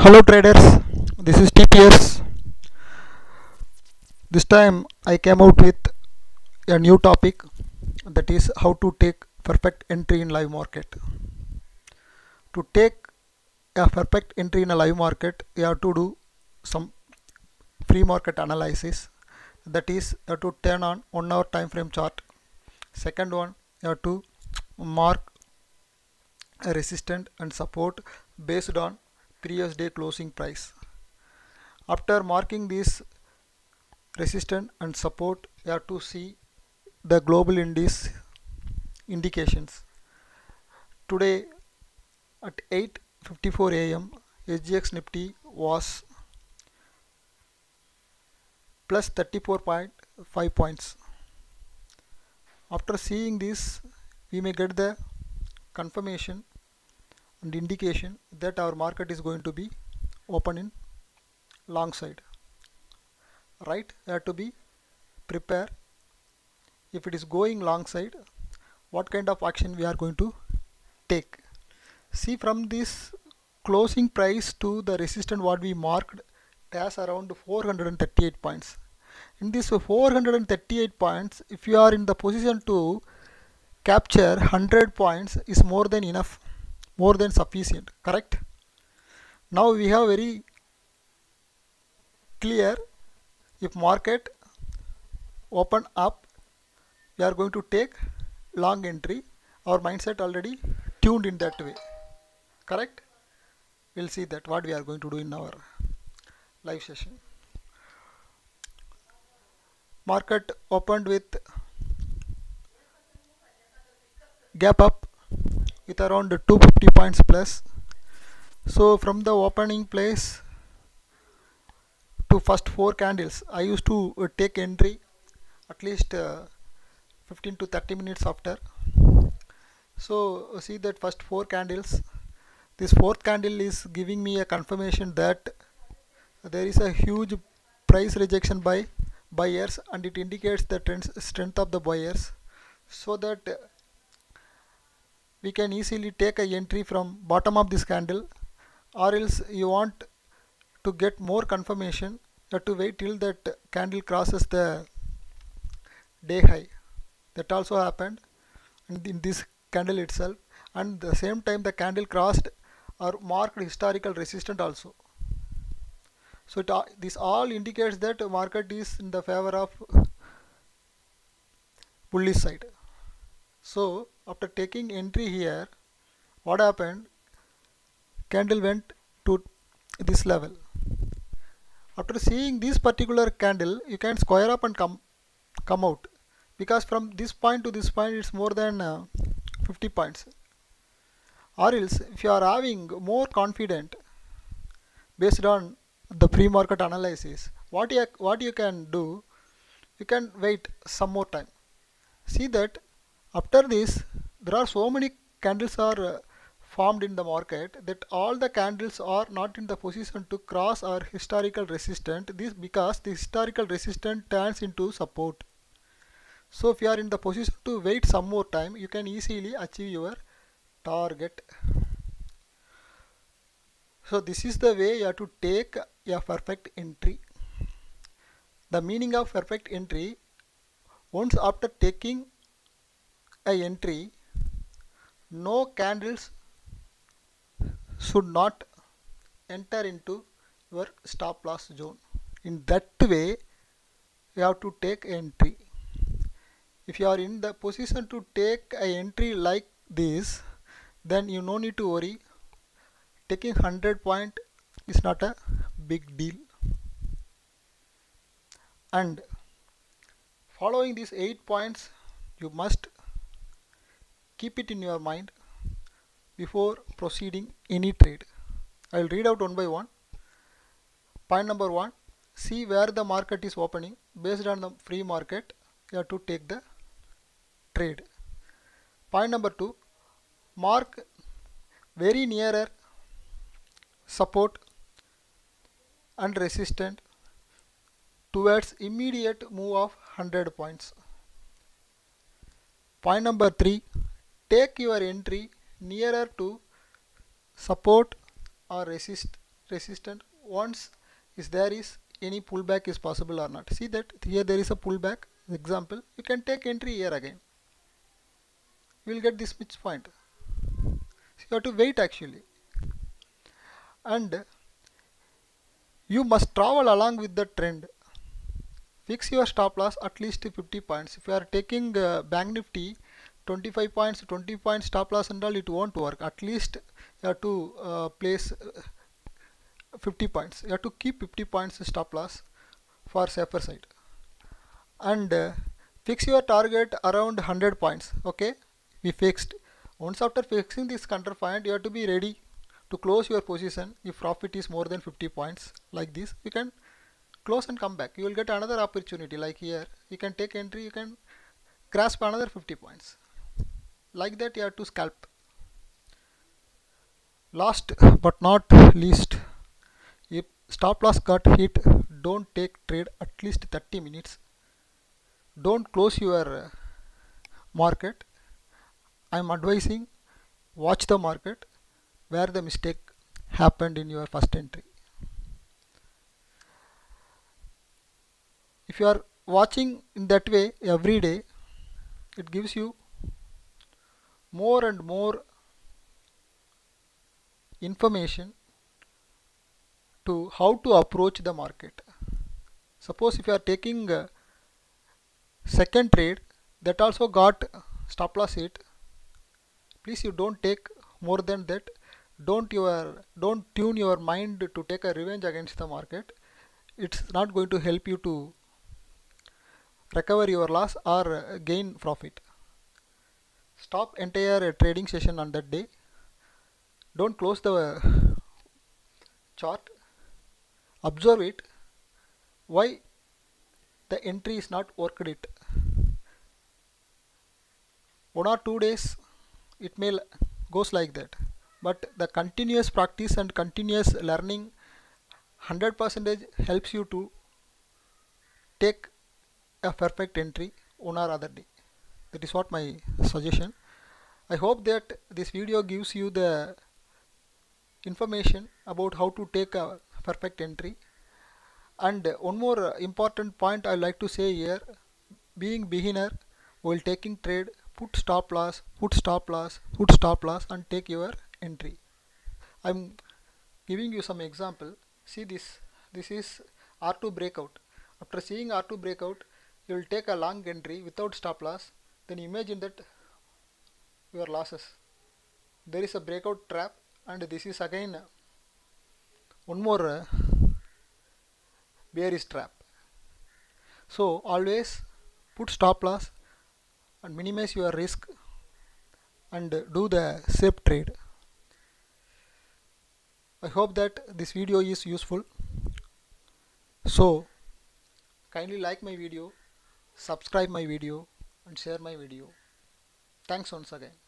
Hello traders, this is TPS. This time I came out with a new topic, that is how to take perfect entry in live market. To take a perfect entry in a live market, you have to do some pre-market analysis. That is, you have to turn on 1 hour time frame chart. Second one, you have to mark a resistance and support based on previous day closing price. After marking this resistance and support, you have to see the global indices indications. Today at 8:54 a.m. SGX Nifty was plus 34.5 points. After seeing this, we may get the confirmation and indication that our market is going to be open in long side. Right? You have to be prepared. If it is going long side, what kind of action we are going to take? See, from this closing price to the resistance what we marked, it has around 438 points. In this 438 points, if you are in the position to capture 100 points, is more than enough, more than sufficient, correct? Now we have very clear, if market open up, we are going to take long entry. Our mindset already tuned in that way, correct? We'll see that what we are going to do in our live session. Market opened with gap up with around 250 points plus. So from the opening place to first 4 candles, I used to take entry at least 15 to 30 minutes after. So see that first 4 candles, this fourth candle is giving me a confirmation that there is a huge price rejection by buyers, and it indicates the strength of the buyers, so that we can easily take a entry from bottom of this candle. Or else you want to get more confirmation, you have to wait till that candle crosses the day high. That also happened in this candle itself, and the same time the candle crossed or marked historical resistance also. So this all indicates that market is in the favor of bullish side. So after taking entry here, what happened? Candle went to this level. After seeing this particular candle, you can square up and come out, because from this point to this point it's more than 50 points. Or else if you are having more confident based on the pre-market analysis, what you can do, you can wait some more time. See that after this there are so many candles are formed in the market that all the candles are not in the position to cross our historical resistance. This because the historical resistance turns into support. So if you are in the position to wait some more time, you can easily achieve your target. So this is the way you have to take a perfect entry. The meaning of perfect entry, once after taking a entry, no candles should not enter into your stop loss zone. In that way you have to take entry. If you are in the position to take a entry like this, then you no need to worry. Taking 100 point is not a big deal. And following these 8 points, you must keep it in your mind before proceeding any trade. I will read out one by one. Point number 1, see where the market is opening. Based on the free market, you have to take the trade. Point number 2, mark very nearer support and resistance towards immediate move of 100 points. Point number 3, take your entry nearer to support or resist resistance. Once is there is any pullback is possible or not. See that here there is a pullback. Example, you can take entry here again. You will get this much point. So you have to wait actually, and you must travel along with the trend. Fix your stop loss at least 50 points. If you are taking Bank Nifty 25 points, 20 points stop loss and all, it won't work. At least you have to place 50 points. You have to keep 50 points stop loss for safer side. And fix your target around 100 points. Okay, we fixed. Once after fixing this counter point, you have to be ready to close your position. If profit is more than 50 points like this, you can close and come back. You will get another opportunity like here. You can take entry, you can grasp another 50 points. Like that you have to scalp. Last but not least, if stop loss got hit, don't take trade at least 30 minutes. Don't close your market. I am advising watch the market where the mistake happened in your first entry. If you are watching in that way every day, it gives you more and more information to how to approach the market. Suppose if you are taking second trade that also got stop loss hit, please you don't take more than that. Don't tune your mind to take a revenge against the market. It's not going to help you to recover your loss or gain profit. Stop entire trading session on that day. Don't close the chart. Observe it. Why the entry is not worked it. 1 or 2 days it may goes like that, but the continuous practice and continuous learning 100% helps you to take a perfect entry one or other day. That is what my suggestion. I hope that this video gives you the information about how to take a perfect entry. And one more important point I like to say here, being beginner while taking trade, put stop loss, put stop loss, put stop loss and take your entry. I'm giving you some example. See this is R2 breakout. After seeing R2 breakout, you will take a long entry without stop loss. Then imagine that your losses. There is a breakout trap, and this is again one more bearish trap. So always put stop loss and minimize your risk and do the safe trade. I hope that this video is useful. So kindly like my video, subscribe my video and share my video. Thanks once again.